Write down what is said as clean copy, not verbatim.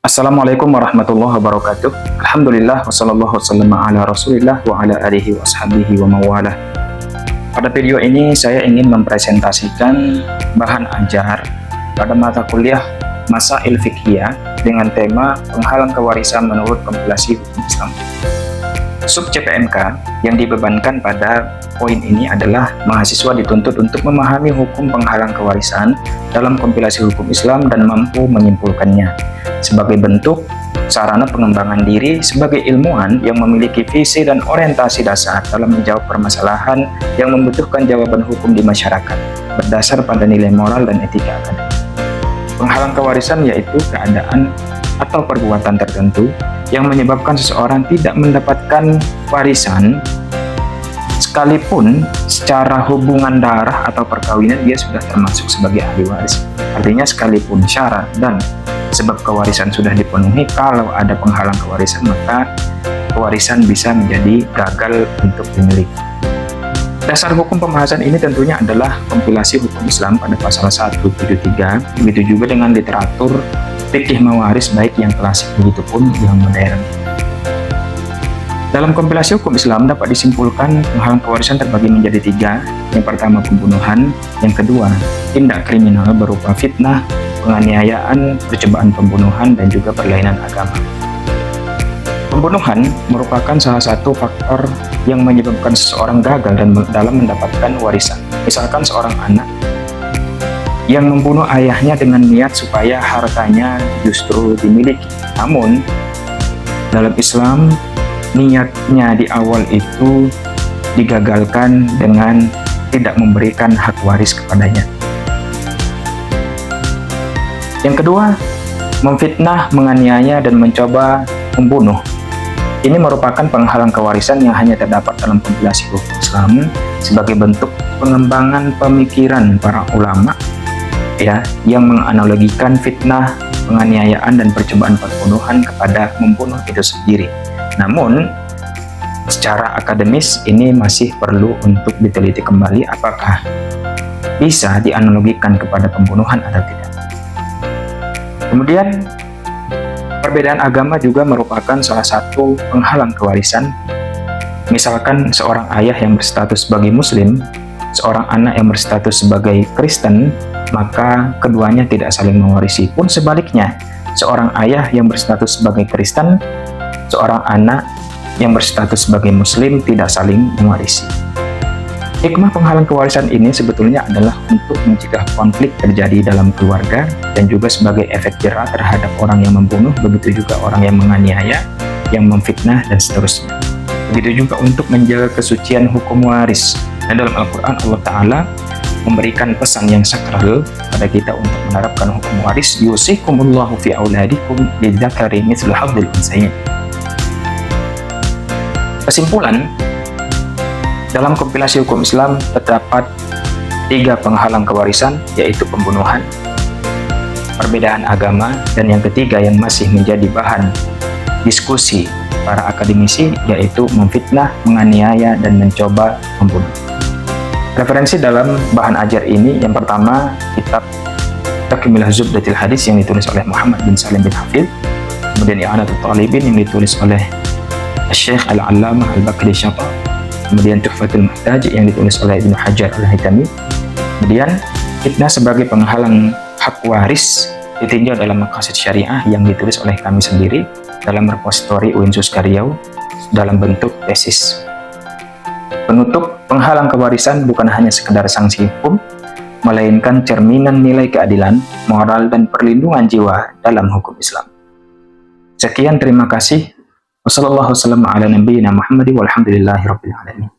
Assalamualaikum warahmatullahi wabarakatuh. Alhamdulillah wassallallahu wasallam ala rasulillah wa ala alihi wa ashabihi wa mawalah. Pada video ini saya ingin mempresentasikan bahan ajar pada mata kuliah Masail Fiqhiyah dengan tema penghalang kewarisan menurut kompilasi hukum Islam. Sub CPMK yang dibebankan pada poin ini adalah mahasiswa dituntut untuk memahami hukum penghalang kewarisan dalam kompilasi hukum Islam dan mampu menyimpulkannya sebagai bentuk sarana pengembangan diri sebagai ilmuwan yang memiliki visi dan orientasi dasar dalam menjawab permasalahan yang membutuhkan jawaban hukum di masyarakat berdasar pada nilai moral dan etika akademik. Penghalang kewarisan yaitu keadaan atau perbuatan tertentu yang menyebabkan seseorang tidak mendapatkan warisan sekalipun secara hubungan darah atau perkawinan dia sudah termasuk sebagai ahli waris. Artinya sekalipun syarat dan sebab kewarisan sudah dipenuhi, kalau ada penghalang kewarisan maka kewarisan bisa menjadi gagal untuk dimiliki. Dasar hukum pembahasan ini tentunya adalah kompilasi hukum Islam pada pasal 173, begitu juga dengan literatur fikih mawaris baik yang klasik begitu pun yang modern. Dalam kompilasi hukum Islam dapat disimpulkan penghalang kewarisan terbagi menjadi 3. Yang pertama pembunuhan, yang kedua tindak kriminal berupa fitnah, penganiayaan, percobaan pembunuhan, dan juga perlainan agama. Pembunuhan merupakan salah satu faktor yang menyebabkan seseorang gagal dalam mendapatkan warisan. Misalkan seorang anak yang membunuh ayahnya dengan niat supaya hartanya justru dimiliki. Namun, dalam Islam, niatnya di awal itu digagalkan dengan tidak memberikan hak waris kepadanya. Yang kedua, memfitnah, menganiaya, dan mencoba membunuh. Ini merupakan penghalang kewarisan yang hanya terdapat dalam kompilasi hukum Islam sebagai bentuk pengembangan pemikiran para ulama yang menganalogikan fitnah, penganiayaan, dan percobaan pembunuhan kepada membunuh itu sendiri. Namun, secara akademis ini masih perlu untuk diteliti kembali apakah bisa dianalogikan kepada pembunuhan atau tidak. Kemudian, perbedaan agama juga merupakan salah satu penghalang kewarisan. Misalkan seorang ayah yang berstatus sebagai Muslim, seorang anak yang berstatus sebagai Kristen, maka keduanya tidak saling mewarisi. Pun sebaliknya, seorang ayah yang berstatus sebagai Kristen, seorang anak yang berstatus sebagai Muslim tidak saling mewarisi. Hikmah penghalang kewarisan ini sebetulnya adalah untuk mencegah konflik terjadi dalam keluarga dan juga sebagai efek jera terhadap orang yang membunuh, begitu juga orang yang menganiaya, yang memfitnah, dan seterusnya. Begitu juga untuk menjaga kesucian hukum waris. Dan dalam Al-Quran Allah Ta'ala memberikan pesan yang sakral pada kita untuk menerapkan hukum waris. Yusikumullahu fi auladikum lidzakari mithlu hadzil unsayyin. Kesimpulan, dalam kompilasi hukum Islam terdapat 3 penghalang kewarisan, yaitu pembunuhan, perbedaan agama, dan yang ketiga yang masih menjadi bahan diskusi para akademisi, yaitu memfitnah, menganiaya, dan mencoba membunuh. Referensi dalam bahan ajar ini, yang pertama kitab Takmilah Zubdatil Hadis yang ditulis oleh Muhammad bin Salim bin Hafidh, kemudian I'anatul Talibin yang ditulis oleh Syekh Al-Allamah Al-Bakri Syata, kemudian Tuhfatul Muhtaj yang ditulis oleh Ibnu Hajar Al-Haytami, kemudian fitnah sebagai penghalang hak waris ditinjau dalam Maqasid Syariah yang ditulis oleh kami sendiri dalam repositori Uinsus Karyau dalam bentuk tesis. Penutup, penghalang kewarisan bukan hanya sekedar sanksi hukum, melainkan cerminan nilai keadilan, moral, dan perlindungan jiwa dalam hukum Islam. Sekian, terima kasih. Wassalamualaikum warahmatullahi wabarakatuh.